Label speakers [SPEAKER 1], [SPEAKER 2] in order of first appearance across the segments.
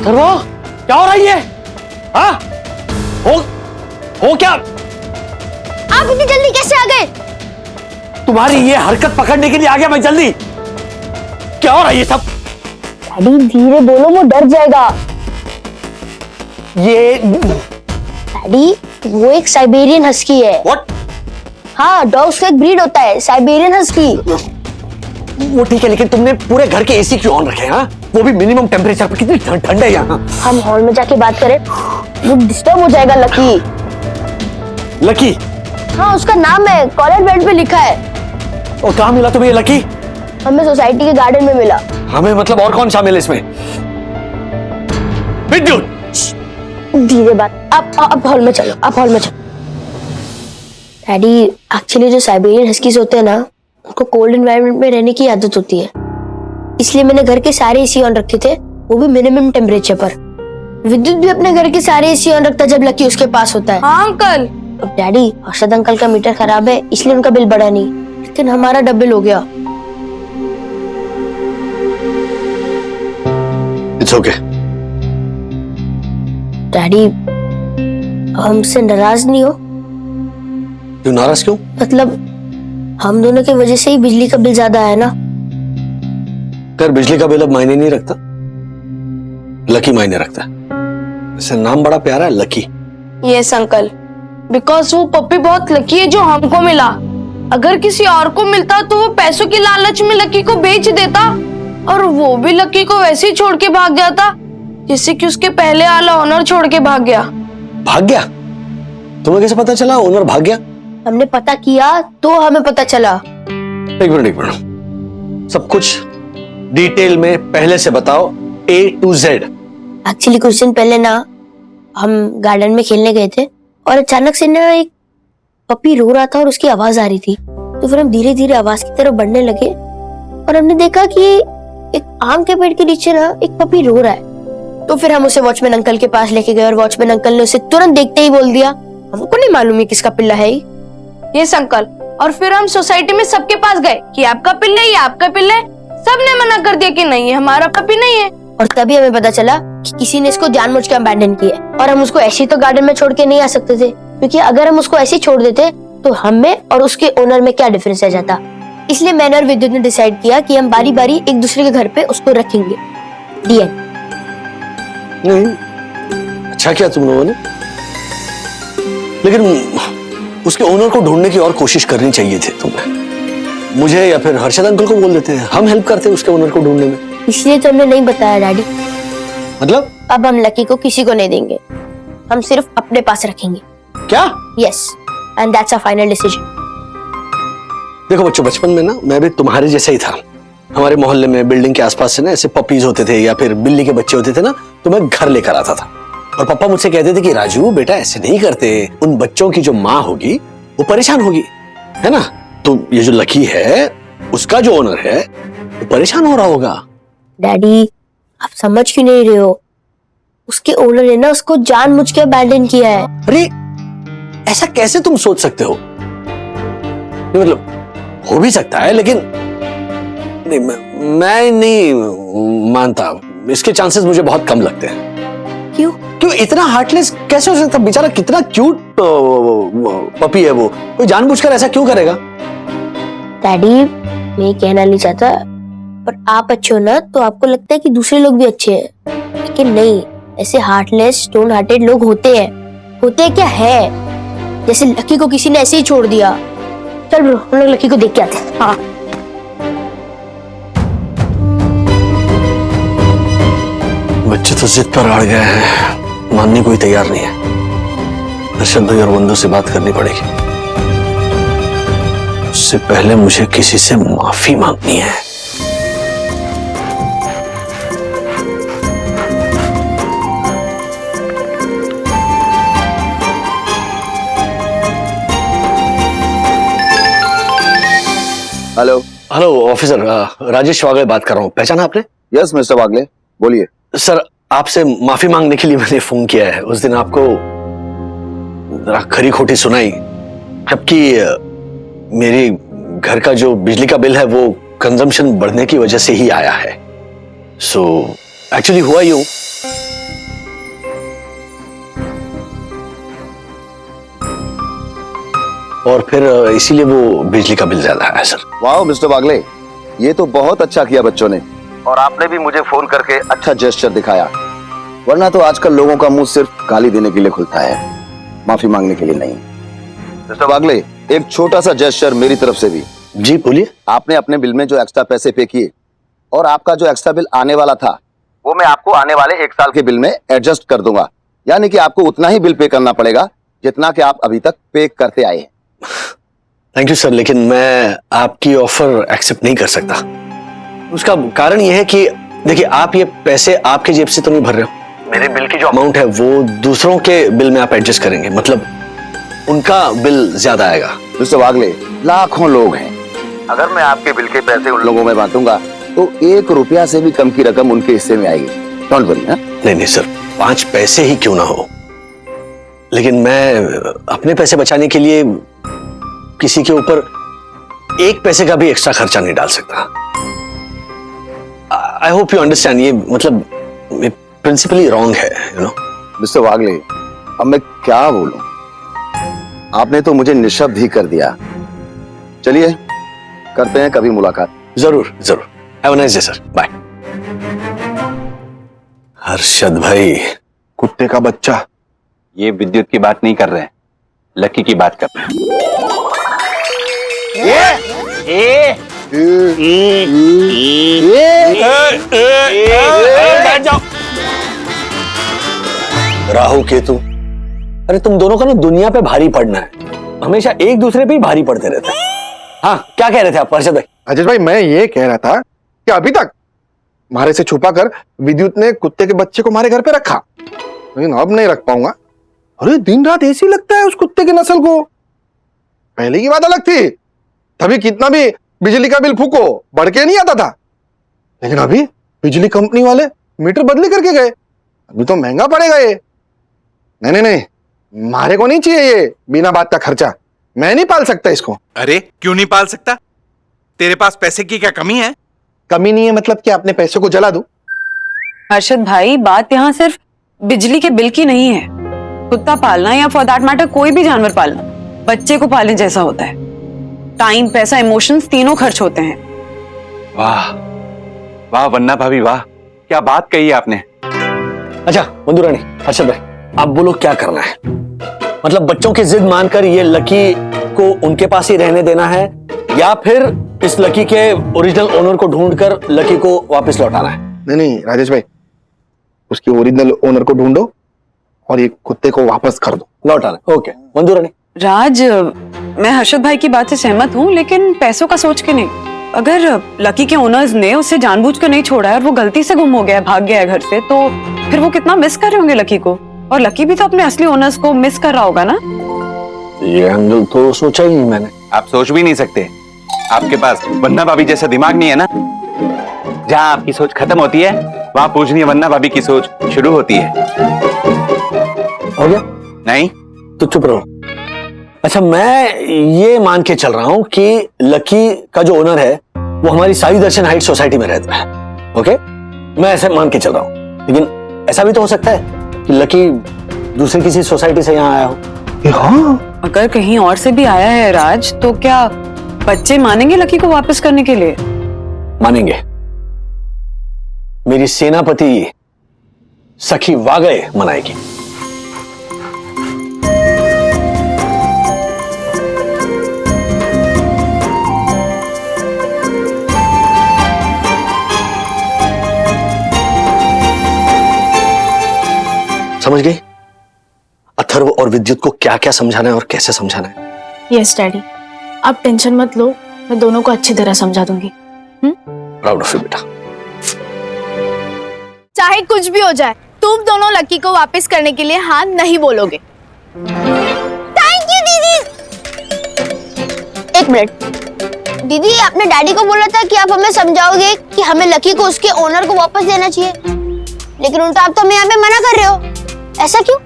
[SPEAKER 1] अथर्वा, क्या हो रहा है ये? हाँ? हो क्या?
[SPEAKER 2] आप इतनी जल्दी कैसे आ गए?
[SPEAKER 1] तुम्हारी ये हरकत पकड़ने के लिए आ गया मैं जल्दी। क्या हो रहा है ये सब?
[SPEAKER 2] डैडी धीरे बोलो, वो डर जाएगा।
[SPEAKER 1] ये
[SPEAKER 2] डैडी वो एक साइबेरियन हस्की है।
[SPEAKER 1] व्हाट?
[SPEAKER 2] हाँ, डॉग्स का एक ब्रीड होता है साइबेरियन हस्की।
[SPEAKER 1] वो ठीक है, लेकिन तुमने पूरे घर के एसी क्यों ऑन रखे हैं? हाँ? वो भी मिनिमम टेम्परेचर पर। कितनी ठंड है यहाँ।
[SPEAKER 2] हम हॉल में जाके बात करें, वो डिस्टर्ब हो जाएगा। लकी?
[SPEAKER 1] लकी?
[SPEAKER 2] हाँ, उसका नाम है, कॉलर बेल्ट पे लिखा है।
[SPEAKER 1] और कहाँ मिला तुम्हें ये लकी?
[SPEAKER 2] हमें सोसाइटी के गार्डन में मिला।
[SPEAKER 1] हमें मतलब और कौन शामिल है इसमें? विद्युत,
[SPEAKER 2] धीरे बात। आप हॉल में चलो, आप हॉल में चलो। डैडी एक्चुअली जो साइबेरियन हस्कीज होते हैं ना, उनको कोल्ड एनवायरनमेंट में रहने की आदत होती है, इसलिए मैंने घर के सारे एसी ऑन रखे थे, वो भी मिनिमम टेम्परेचर पर। विद्युत भी अपने घर के सारे एसी ऑन रखता है जब लकी उसके पास होता है।
[SPEAKER 3] हाँ अंकल।
[SPEAKER 2] अब डैडी हर्षद अंकल का मीटर खराब है, इसलिए उनका बिल बढ़ा नहीं, लेकिन हमारा डबल हो गया।
[SPEAKER 1] It's okay.
[SPEAKER 2] डैडी हमसे नाराज नहीं हो?
[SPEAKER 1] क्यों नाराज क्यों?
[SPEAKER 2] मतलब हम दोनों की वजह से ही बिजली का बिल ज्यादा आया ना।
[SPEAKER 1] कर बिजली का बिल अब मायने नहीं रखता, लकी मायने रखता है। वैसे नाम बड़ा प्यारा है, लकी।
[SPEAKER 3] यस अंकल, बिकॉज वो पप्पी बहुत लकी है जो हमको मिला। अगर किसी और को मिलता तो वो पैसों की लालच में लकी को बेच देता, और वो भी लकी को वैसे ही छोड़ के भाग जाता जैसे कि उसके पहले वाला ओनर छोड़ के भाग गया।
[SPEAKER 1] भाग गया? तुम्हें कैसे पता चला ओनर भाग गया?
[SPEAKER 2] हमने पता किया तो हमें पता चला।
[SPEAKER 1] एक मिनट, सब कुछ डिटेल में पहले से बताओ, A to Z।
[SPEAKER 2] एक्चुअली कुछ दिन पहले ना हम गार्डन में खेलने गए थे, और अचानक से ना एक पपी रो रहा था और उसकी आवाज आ रही थी। तो फिर हम धीरे धीरे आवाज की तरफ बढ़ने लगे, और हमने देखा कि एक आम के पेड़ के नीचे ना एक पपी रो रहा है। तो फिर हम उसे वॉचमैन अंकल के पास लेके गए, और वॉचमैन अंकल ने उसे तुरंत देखते ही बोल दिया, हमको नहीं मालूम है किसका पिल्ला है ये।
[SPEAKER 3] Yes uncle. और फिर हम सोसाइटी में सबके पास गए कि आपका पिल्ला है, ये आपका पिल्ला है। सबने मना कर दिया कि नहीं, हमारा पपी नहीं है।
[SPEAKER 2] और तभी हमें पता चला कि किसी ने इसको जानबूझ के अबैंडन किया है, और हम उसको ऐसे ही तो गार्डन में छोड़ के नहीं आ सकते थे, क्योंकि अगर हम उसको ऐसे ही छोड़ देते तो हम में और उसके ओनर में क्या डिफरेंस रह जाता। इसलिए मैंने और विद्युत ने डिसाइड किया कि हम बारी बारी एक दूसरे के घर पे उसको रखेंगे।
[SPEAKER 1] नहीं, अच्छा किया तुम लोगों ने, लेकिन उसके ओनर को ढूंढने की और कोशिश करनी चाहिए थी तुम्हें। मुझे या फिर हर्षद अंकल को बोल देते हैं, हम हेल्प करते हैं उसके ओनर को ढूंढने में।
[SPEAKER 2] इसलिए तो हमने नहीं बताया डैडी।
[SPEAKER 1] मतलब?
[SPEAKER 2] अब हम लकी को किसी को नहीं देंगे, हम सिर्फ अपने पास रखेंगे।
[SPEAKER 1] क्या?
[SPEAKER 2] Yes, and that's a final decision.
[SPEAKER 1] देखो बच्चों, बचपन में ना मैं भी तुम्हारे जैसा ही था। हमारे मोहल्ले में बिल्डिंग के आसपास से ना ऐसे पपीज होते थे या फिर बिल्ली के बच्चे होते थे ना, तो मैं घर लेकर आता था। और पापा मुझसे कहते थे कि राजू बेटा ऐसे नहीं करते, उन बच्चों की जो माँ होगी वो परेशान होगी, है ना। तो ये जो लकी है उसका जो ओनर है वो परेशान हो रहा होगा।
[SPEAKER 2] डैडी आप समझ क्यों नहीं रहे हो? उसके ओनर ने ना उसको जानबूझ के अबैंडन किया है।
[SPEAKER 1] अरे ऐसा कैसे तुम सोच सकते हो? नहीं, मतलब हो भी सकता है, लेकिन नहीं, मैं नहीं मानता। इसके चांसेस मुझे बहुत कम लगते हैं।
[SPEAKER 2] क्यों?
[SPEAKER 1] क्यों इतना हार्टलेस कैसे हो सकता? बेचारा कितना क्यूट पपी है वो, कोई जानबूझकर ऐसा क्यों करेगा?
[SPEAKER 2] डैडी मैं कहना नहीं चाहता, पर आप अच्छे हो ना तो आपको लगता है कि दूसरे लोग भी अच्छे हैं, लेकिन नहीं, ऐसे हार्टलेस स्टोन हार्टेड लोग होते हैं क्या है। जैसे लकी को किसी ने ऐसे ही छोड़ दिया। चल ब्रो, हम लोग लकी को देख के आते हैं। हाँ
[SPEAKER 1] बच्चे तो जिद पर अड़ गए हैं, मानने कोई तैयार नहीं है। हर्षद भाई और बंधु से बात करनी पड़ेगी। उससे पहले मुझे किसी से माफी मांगनी है।
[SPEAKER 4] हेलो।
[SPEAKER 1] हेलो ऑफिसर, राजेश वागले बात कर रहा हूँ। पहचाना आपने?
[SPEAKER 4] यस मिस्टर वागले, बोलिए।
[SPEAKER 1] सर आपसे माफी मांगने के लिए मैंने फोन किया है। उस दिन आपको खरी खोटी सुनाई, जबकि मेरी घर का जो बिजली का बिल है वो कंजम्पशन बढ़ने की वजह से ही आया है। सो एक्चुअली हुआ यूं और फिर इसीलिए वो बिजली का बिल ज्यादा आया सर।
[SPEAKER 4] वाह मिस्टर बागले, ये तो बहुत अच्छा किया बच्चों ने, और आपने भी मुझे फोन करके अच्छा जेस्चर दिखाया, वरना तो आजकल लोगों का मुंह सिर्फ गाली देने के लिए खुलता है, माफी मांगने के लिए नहीं। मिस्टर बागले, एक छोटा सा जेस्चर मेरी तरफ से भी।
[SPEAKER 1] जी बोलिए।
[SPEAKER 4] आपने अपने बिल में जो एक्स्ट्रा पैसे पे किए और आपका जो एक्स्ट्रा बिल आने वाला था वो मैं आपको आने वाले 1 साल के बिल में एडजस्ट कर दूंगा, यानी कि आपको उतना ही बिल पे करना पड़ेगा जितना कि आप अभी तक पे करते आए हैं।
[SPEAKER 1] थैंक यू सर, लेकिन मैं आपकी ऑफर एक्सेप्ट नहीं कर सकता। उसका कारण यह है कि देखिए, आप ये पैसे आपके जेब से तो नहीं भर रहे हो, मेरे बिल की जो अमाउंट है वो दूसरों के बिल में आप एडजस्ट करेंगे, मतलब उनका बिल ज्यादा आएगा।
[SPEAKER 4] मिस्टर बागले, लाखों लोग हैं, अगर मैं आपके बिल के पैसे उन लोगों में बांटूंगा तो 1 रुपया से भी कम की रकम उनके हिस्से में आएगी। Don't worry.
[SPEAKER 1] नहीं नहीं सर, 5 पैसे ही क्यों ना हो, लेकिन मैं अपने पैसे बचाने के लिए किसी के ऊपर 1 पैसे का भी एक्स्ट्रा खर्चा नहीं डाल सकता। आई होप यू अंडरस्टैंड, ये मतलब प्रिंसिपली रॉन्ग है, यू नो।
[SPEAKER 4] मिस्टर बागले, अब मैं क्या बोलूं, आपने तो मुझे निशब्द ही कर दिया। चलिए करते हैं कभी मुलाकात।
[SPEAKER 1] जरूर जरूर। Have a nice day sir, bye. Harshad भाई,
[SPEAKER 5] कुत्ते का बच्चा,
[SPEAKER 6] ये विद्युत की बात नहीं कर रहे हैं, लकी की बात कर रहे हैं।
[SPEAKER 1] राहु केतु, अरे तुम दोनों का ना दुनिया पे भारी पड़ना है, हमेशा एक दूसरे पे ही भारी पड़ते रहते हैं। हाँ, क्या कह रहे थे आप हर्षद भाई?
[SPEAKER 5] राजेश भाई, मैं ये कह रहा था कि अभी तक हमारे से छुपा कर विद्युत ने कुत्ते के बच्चे को हमारे घर पे रखा, लेकिन अब नहीं रख पाऊंगा। अरे दिन रात ऐसी लगता है उस कुत्ते की नस्ल को। पहले की बात अलग थी, तभी कितना भी बिजली का बिल फूको बढ़ के नहीं आता था, लेकिन अभी बिजली कंपनी वाले मीटर बदली करके गए, अभी तो महंगा पड़ेगा ये। नहीं नहीं नहीं, मारे को नहीं चाहिए ये बिना बात का खर्चा, मैं नहीं पाल सकता इसको।
[SPEAKER 7] अरे क्यों नहीं पाल सकता? तेरे पास पैसे की क्या कमी है?
[SPEAKER 5] कमी नहीं है मतलब कि अपने पैसे को जला दूं?
[SPEAKER 8] हर्षद भाई, बात यहाँ सिर्फ बिजली के बिल की नहीं है। कुत्ता पालना या फॉर दैट मैटर कोई भी जानवर पालना बच्चे को पालने जैसा होता है। टाइम, पैसा, इमोशंस तीनों खर्च होते हैं।
[SPEAKER 6] वाह वाह वन्ना भाभी, वाह क्या बात कही आपने।
[SPEAKER 1] अच्छा बंधु रानी, हर्षद भाई, आप बोलो क्या करना है? मतलब बच्चों की जिद मानकर ये लकी को उनके पास ही रहने देना है, या फिर इस लकी के ओरिजिनल ओनर को ढूंढकर लकी को वापस लौटाना है?
[SPEAKER 5] नहीं नहीं राजेश भाई, उसकी ओरिजिनल ओनर को ढूंढो और ये कुत्ते को वापस कर दो।
[SPEAKER 1] लौटाना, ओके। बंधु रानी?
[SPEAKER 8] राज, मैं हर्षद भाई की बात से सहमत हूँ, लेकिन पैसों का सोच के नहीं। अगर लकी के ओनर्स ने उसे जानबूझकर नहीं छोड़ा है और वो गलती से गुम हो गया है, भाग गया है घर से, तो फिर वो कितना मिस कर रहे होंगे लकी को, और लकी भी तो अपने असली ओनर्स को मिस कर रहा होगा ना।
[SPEAKER 1] ये एंगल तो सोचा ही नहीं मैंने।
[SPEAKER 6] आप सोच भी नहीं सकते, आपके पास वन्ना भाभी जैसा दिमाग नहीं है ना। जहाँ आपकी सोच खत्म होती है वहाँ पूजनीय वन्ना भाभी की सोच शुरू होती है।
[SPEAKER 1] हो गया?
[SPEAKER 6] नहीं
[SPEAKER 1] तो चुप रहो। अच्छा, मैं ये मान के चल रहा हूं कि लकी का जो ओनर है वो हमारी साई दर्शन हाइट सोसाइटी में रहता है, ओके? मैं ऐसे मान के चल रहा हूं, लेकिन ऐसा भी तो हो सकता है कि लकी दूसरी किसी सोसाइटी से यहाँ आया हो।
[SPEAKER 5] हाँ,
[SPEAKER 8] अगर कहीं और से भी आया है राज, तो क्या बच्चे मानेंगे लकी को वापस करने के लिए?
[SPEAKER 1] मानेंगे। मेरी सेनापति सखी वागए मनाएगी। समझ गई? अथर्व और विद्युत को क्या क्या समझाना है और कैसे समझाना है।
[SPEAKER 3] यस डैडी, आप टेंशन मत लो, मैं दोनों को अच्छी तरह समझा दूंगी।
[SPEAKER 1] प्राउड ऑफ यू बेटा।
[SPEAKER 9] चाहे कुछ भी हो जाए, तुम दोनों लकी को वापस करने के लिए हाँ नहीं बोलोगे।
[SPEAKER 2] थैंक यू दीदी। 1 मिनट दीदी, आपने डैडी को बोला था कि आप हमें समझाओगे कि हमें लकी को उसके ओनर को वापस देना चाहिए, लेकिन उल्टा आप तो हमें यहाँ पे मना कर रहे हो, ऐसा क्यों?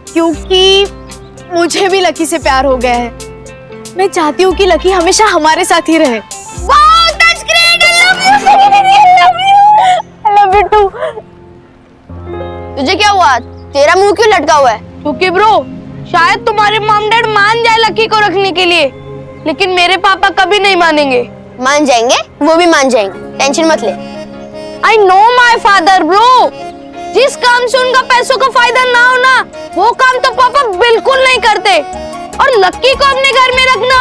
[SPEAKER 9] क्योंकि मुझे भी लकी से प्यार हो गया है। मैं चाहती हूँ कि लकी हमेशा हमारे साथ ही रहे।
[SPEAKER 2] Wow, that's great, I love you Sakhi दीदी, I love you, I love you too. तुझे क्या हुआ? तेरा मुंह क्यों लटका हुआ है?
[SPEAKER 3] क्योंकि ब्रो, शायद तुम्हारे मॉम डैड मान जाए लकी को रखने के लिए, लेकिन मेरे पापा कभी नहीं मानेंगे।
[SPEAKER 2] मान जाएंगे, वो भी मान जाएंगे, टेंशन मत ले।
[SPEAKER 3] I know my father bro, जिस काम से उनका पैसों का फायदा ना हो ना, वो काम तो पापा बिल्कुल नहीं करते। और लक्की को अपने घर में रखना,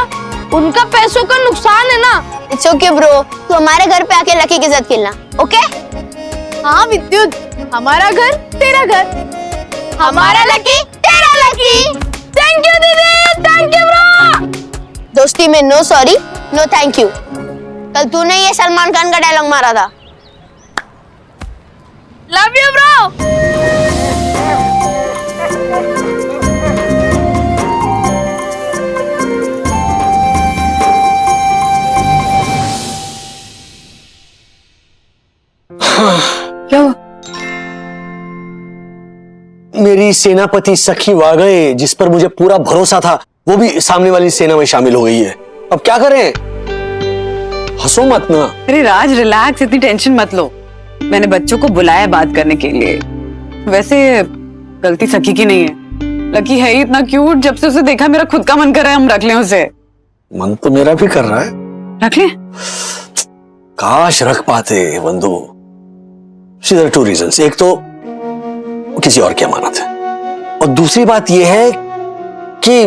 [SPEAKER 3] उनका पैसों का नुकसान है ना।
[SPEAKER 2] इट्स ओके ब्रो, तू हमारे घर पे आके लकी के साथ खेलना, ओके?
[SPEAKER 9] हाँ विद्युत, हमारा घर तेरा घर, हमारा लकी तेरा लकी।
[SPEAKER 3] थैंक यू दीदी, थैंक यू ब्रो।
[SPEAKER 2] दोस्ती में no sorry no thank you. कल तूने ये सलमान खान का डायलॉग मारा था।
[SPEAKER 3] Love you bro.
[SPEAKER 8] क्या हुआ?
[SPEAKER 1] मेरी सेनापति सखी वागए, जिस पर मुझे पूरा भरोसा था, वो भी सामने वाली सेना में शामिल हो गई है। अब क्या करें? हंसो मत ना।
[SPEAKER 8] अरे राज रिलैक्स, इतनी टेंशन मत लो। मैंने बच्चों को बुलाया बात करने के लिए। वैसे गलती सखी की नहीं है, लकी है ही इतना क्यूट, जब से उसे देखा मेरा खुद का मन कर रहा है हम रख लें उसे।
[SPEAKER 1] मन तो मेरा भी कर रहा है।
[SPEAKER 8] रख लें?
[SPEAKER 1] काश रख पाते बंधु। See, there are two reasons. एक तो किसी और की अमानत है, और दूसरी बात यह है कि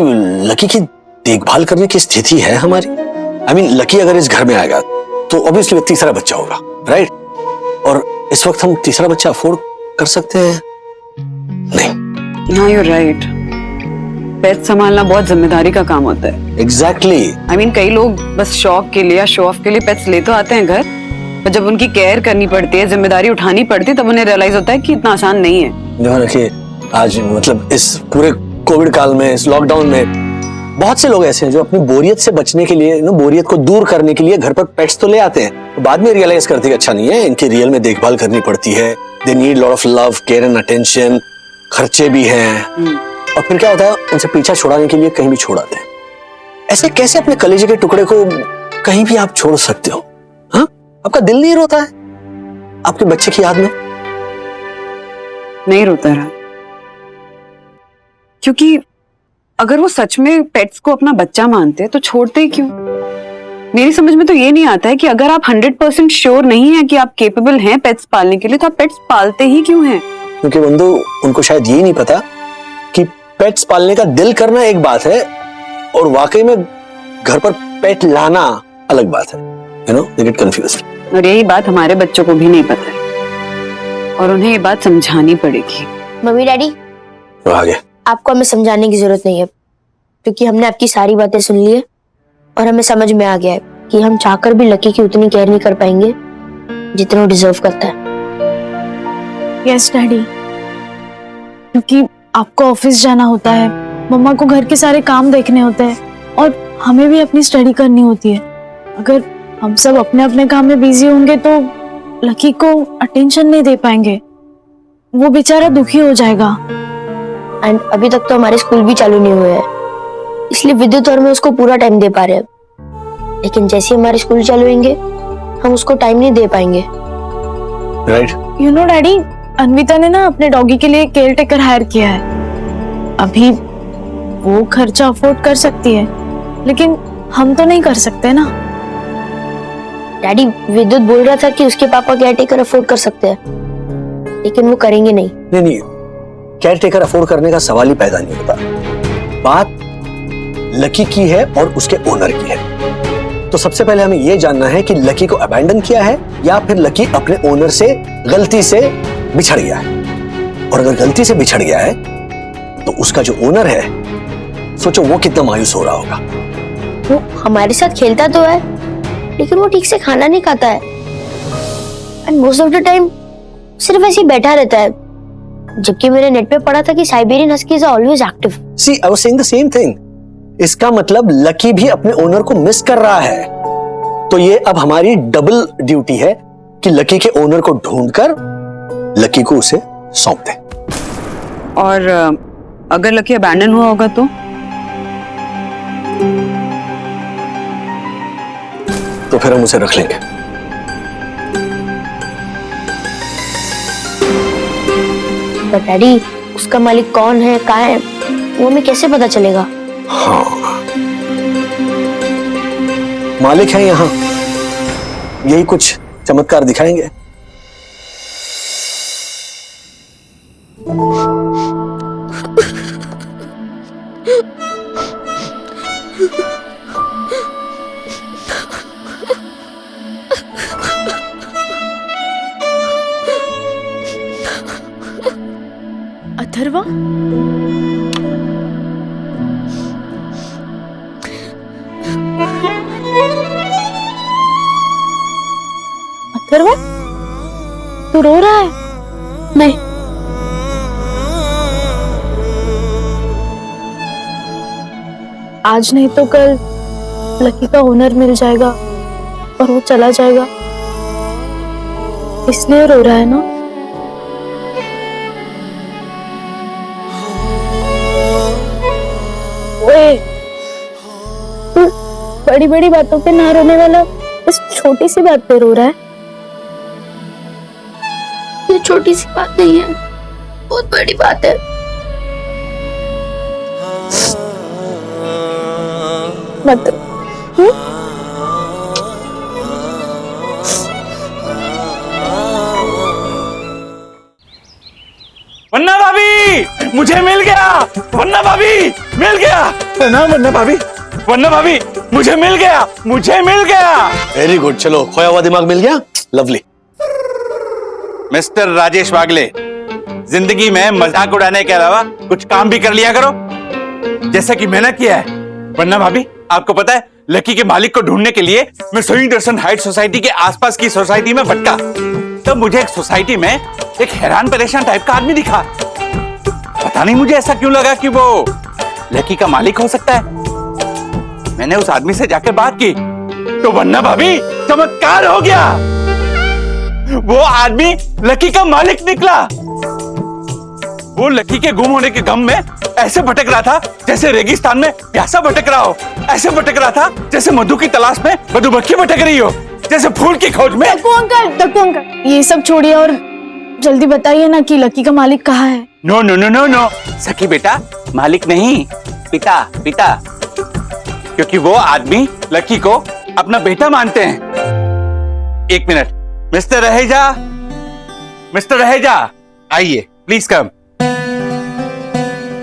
[SPEAKER 1] लकी की देखभाल करने की स्थिति है हमारी। I mean, लकी अगर इस घर में आएगा तो ऑब्वियसली तीसरा बच्चा होगा, राइट? और इस वक्त हम तीसरा बच्चा अफोर्ड कर सकते हैं? नहीं।
[SPEAKER 8] हाँ, you're right. पेट संभालना बहुत जिम्मेदारी का काम होता है।
[SPEAKER 1] Exactly.
[SPEAKER 8] I mean, कई लोग बस शौक के लिए या शो ऑफ के लिए पेट्स ले तो आते हैं घर, पर जब उनकी केयर करनी पड़ती है, जिम्मेदारी उठानी पड़ती है, तब उन्हें रियलाइज होता है कि इतना आसान नहीं है।
[SPEAKER 1] जो देखिए, आज मतलब इस पूरे कोविड काल में, इस लॉकडाउन में बहुत से लोग ऐसे हैं जो अपनी बोरियत से बचने के लिए, बोरियत को दूर करने के लिए घर पर पेट्स तो ले आते हैं, तो बाद में रियलाइज करते हैं कि अच्छा नहीं है, इनकी रियल में देखभाल करनी पड़ती है। They need lot of love, care and attention, खर्चे भी हैं। और फिर क्या होता है, उनसे पीछा छुड़ाने के लिए कहीं भी छोड़ आते हैं। ऐसे कैसे अपने कलेजे के टुकड़े को कहीं भी आप छोड़ सकते हो? हाँ, आपका दिल नहीं रोता है आपके बच्चे की याद में?
[SPEAKER 8] नहीं रोता रहा, क्योंकि अगर वो सच में पेट्स को अपना बच्चा मानते हैं तो छोड़ते ही क्यों? मेरी समझ में तो ये नहीं आता है कि अगर आप 100% श्योर नहीं है कि आप केपेबल हैं पेट्स पालने के लिए, तो आप पेट्स पालते ही क्यों हैं?
[SPEAKER 1] क्योंकि बंधु, उनको शायद ये नहीं पता कि पेट्स पालने का दिल करना एक बात है और वाकई में घर पर पेट लाना अलग बात है। You know, they get confused.
[SPEAKER 8] और यही बात हमारे बच्चों को भी नहीं पता है, और उन्हें ये बात समझानी पड़ेगी।
[SPEAKER 2] मम्मी डैडी,
[SPEAKER 1] वो आ गए।
[SPEAKER 2] आपको हमें समझाने की जरूरत नहीं है, क्योंकि हमने आपकी सारी बातें सुन ली है और हमें समझ में आ गया है कि हम चाहकर भी लकी की उतनी केयर नहीं कर पाएंगे जितना वो डिजर्व करता है।
[SPEAKER 9] यस डैडी, क्योंकि आपको ऑफिस जाना होता है, मम्मा को घर के सारे काम देखने होते हैं और हमें भी अपनी स्टडी करनी होती है। अगर हम सब अपने अपने काम में बिजी होंगे तो लकी को अटेंशन नहीं दे पाएंगे, वो बेचारा दुखी हो जाएगा।
[SPEAKER 2] एंड अभी तक तो हमारे स्कूल भी चालू नहीं हुए हैं, इसलिए विद्युत और मैं उसको पूरा टाइम दे पा रहे हैं, लेकिन जैसे हमारे स्कूल चालू होंगे हम उसको टाइम नहीं दे पाएंगे।
[SPEAKER 1] Right.
[SPEAKER 9] You know daddy, Anvita ने ना अपने डॉगी के लिए केयर टेकर हायर किया है। अभी वो खर्चा अफोर्ड कर सकती है, लेकिन हम तो नहीं कर सकते ना।
[SPEAKER 2] डैडी, विद्युत बोल रहा था कि उसके पापा केयर टेकर अफोर्ड कर सकते हैं, लेकिन वो करेंगे नहीं।
[SPEAKER 1] नहीं, केयर टेकर अफोर्ड करने का सवाल ही पैदा नहीं होता। बात लकी की है और उसके ओनर की है। तो सबसे पहले हमें यह जानना है कि लकी को अबैंडन किया है या फिर लकी अपने ओनर से गलती से बिछड़ गया है। और अगर गलती से बिछड़ गया है तो उसका जो ओनर है, सोचो वो कितना मायूस हो रहा होगा।
[SPEAKER 2] वो हमारे साथ खेलता तो है, लेकिन वो ठीक से खाना नहीं खाता है, and most of the time सिर्फ ऐसे ही बैठा रहता है। जबकि मैंने नेट पे पढ़ा था कि Siberian huskies are always active.
[SPEAKER 1] See, I was saying the same thing. इसका मतलब लकी भी अपने ओनर को मिस कर रहा है। तो ये अब हमारी डबल ड्यूटी है कि लकी के ओनर को ढूंढकर लकी को उसे सौंप दे।
[SPEAKER 8] और अगर लकी अबैंडन हुआ होगा
[SPEAKER 1] तो फिर हम उसे रख लेंगे।
[SPEAKER 2] पर डैडी, उसका मालिक कौन है, कहाँ है, वो हमें कैसे पता चलेगा?
[SPEAKER 1] हाँ, मालिक है यहाँ, यही कुछ चमत्कार दिखाएंगे।
[SPEAKER 9] अथर्वा, अथर्वा, तू रो रहा है? नहीं, आज नहीं तो कल लकी का ओनर मिल जाएगा और वो चला जाएगा, इसलिए रो रहा है ना? ओए, तू बड़ी बड़ी बातों पे ना रोने वाला इस छोटी सी बात पे रो रहा है?
[SPEAKER 2] ये छोटी सी बात नहीं है, बहुत बड़ी बात है।
[SPEAKER 9] मत
[SPEAKER 7] वन्ना भाभी, मुझे मिल गया। वन्ना भाभी, मिल गया ना। वन्ना भाभी, वन्ना भाभी, मुझे मिल गया, मुझे मिल गया।
[SPEAKER 1] वेरी गुड, चलो खोया हुआ दिमाग मिल गया, लवली।
[SPEAKER 6] मिस्टर राजेश वागले, जिंदगी में मजाक उड़ाने के अलावा कुछ काम भी कर लिया करो,
[SPEAKER 7] जैसा कि मैंने किया है। वन्ना भाभी, आपको पता है लकी के मालिक को ढूंढने के लिए मैं सोइंग दर्शन हाइट सोसाइटी के आसपास की सोसाइटी में भटका, तब मुझे एक सोसाइटी में एक हैरान परेशान टाइप का आदमी दिखा। पता नहीं मुझे ऐसा क्यों लगा कि वो लकी का मालिक हो सकता है। मैंने उस आदमी से जाकर बात की तो वन्ना भाभी चमत्कार हो गया। वो आदमी लकी का मालिक निकला। वो लकी के गुम होने के गम में ऐसे भटक रहा था जैसे रेगिस्तान में प्यासा भटक रहा हो, ऐसे भटक रहा था जैसे मधु की तलाश में मधुमक्खी भटक रही हो, जैसे फूल की खोज में।
[SPEAKER 9] टक्कू अंकल, ये सब छोड़िए और जल्दी बताइए ना कि लकी का मालिक कहाँ है?
[SPEAKER 6] No no no no no, Sakhi बेटा, मालिक नहीं, पिता, पिता। क्योंकि वो आदमी लकी को अपना बेटा मानते हैं। एक minute, mister Raheja, mister Raheja, आइए प्लीज कम।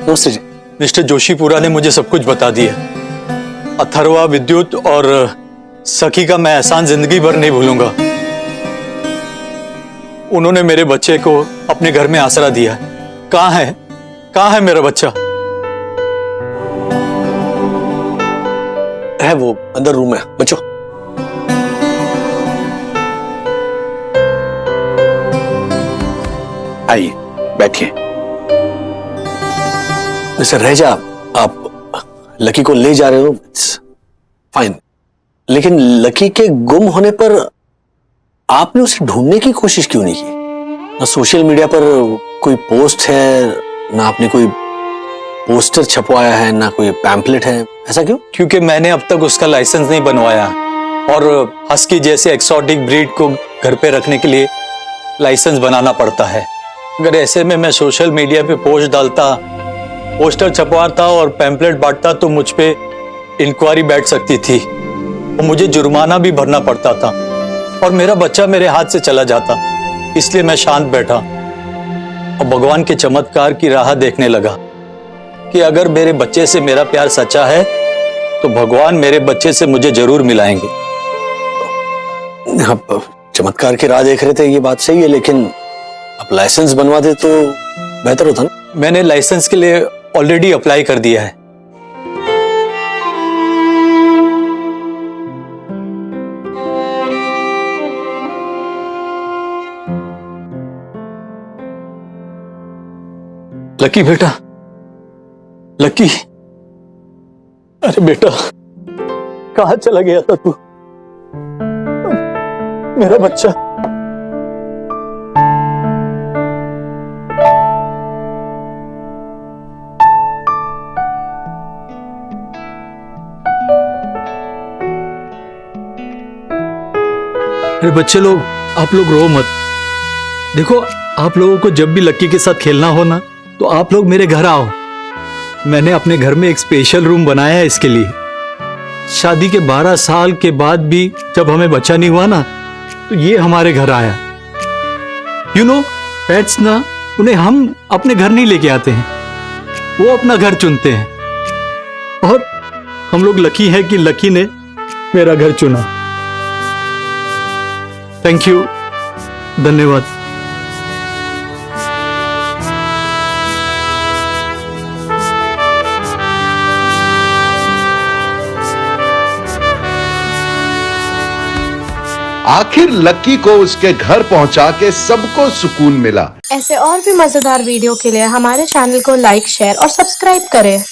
[SPEAKER 1] नमस्ते जी।
[SPEAKER 10] मिस्टर जोशीपुरा ने मुझे सब कुछ बता दिया। अथर्वा, विद्युत और सखी का मैं एहसान जिंदगी भर नहीं भूलूंगा। उन्होंने मेरे बच्चे को अपने घर में आसरा दिया। कहाँ है, कहाँ है मेरा बच्चा?
[SPEAKER 1] है वो अंदर रूम में। बच्चों,
[SPEAKER 6] आइए बैठिए।
[SPEAKER 1] मिस्टर रहेजा, आप लकी को ले जा रहे हो, फाइन, लेकिन लकी के गुम होने पर आपने उसे ढूंढने की कोशिश क्यों नहीं की? ना सोशल मीडिया पर कोई पोस्ट है, ना आपने कोई पोस्टर छपवाया है, ना कोई पैम्पलेट है, ऐसा क्यों?
[SPEAKER 10] क्योंकि मैंने अब तक उसका लाइसेंस नहीं बनवाया और हस्की जैसे एक्सोटिक ब्रीड को घर पे रखने के लिए लाइसेंस बनाना पड़ता है। अगर ऐसे में मैं सोशल मीडिया पे पोस्ट डालता, पोस्टर छपवाता और पैम्पलेट बांटता तो मुझ पे इंक्वायरी बैठ सकती थी और मुझे जुर्माना भी भरना पड़ता था और मेरा बच्चा मेरे हाथ से चला जाता। इसलिए मैं शांत बैठा और भगवान के चमत्कार की राह देखने लगा कि अगर मेरे बच्चे से मेरा प्यार सच्चा है तो भगवान मेरे बच्चे से मुझे जरूर मिलाएंगे।
[SPEAKER 1] आप चमत्कार की राह देख रहे थे, ये बात सही है, लेकिन आप लाइसेंस बनवा दे तो बेहतर होता ना।
[SPEAKER 10] मैंने लाइसेंस के लिए ऑलरेडी अप्लाई कर दिया है। लकी बेटा, लकी, अरे बेटा, कहाँ चला गया था तू? मेरा बच्चा। अरे बच्चे लोग, आप लोग रो मत। देखो, आप लोगों को जब भी लक्की के साथ खेलना हो ना, तो आप लोग मेरे घर आओ। मैंने अपने घर में एक स्पेशल रूम बनाया है इसके लिए। शादी के 12 साल के बाद भी जब हमें बच्चा नहीं हुआ ना, तो ये हमारे घर आया। यू नो, पेट्स ना, उन्हें हम अपने घर नहीं लेके आते हैं, वो अपना घर चुनते हैं। और हम लोग लकी हैं कि लकी ने मेरा घर चुना। थैंक यू, धन्यवाद।
[SPEAKER 11] आखिर लक्की को उसके घर पहुंचा के सबको सुकून मिला।
[SPEAKER 12] ऐसे और भी मजेदार वीडियो के लिए हमारे चैनल को लाइक, शेयर और सब्सक्राइब करें।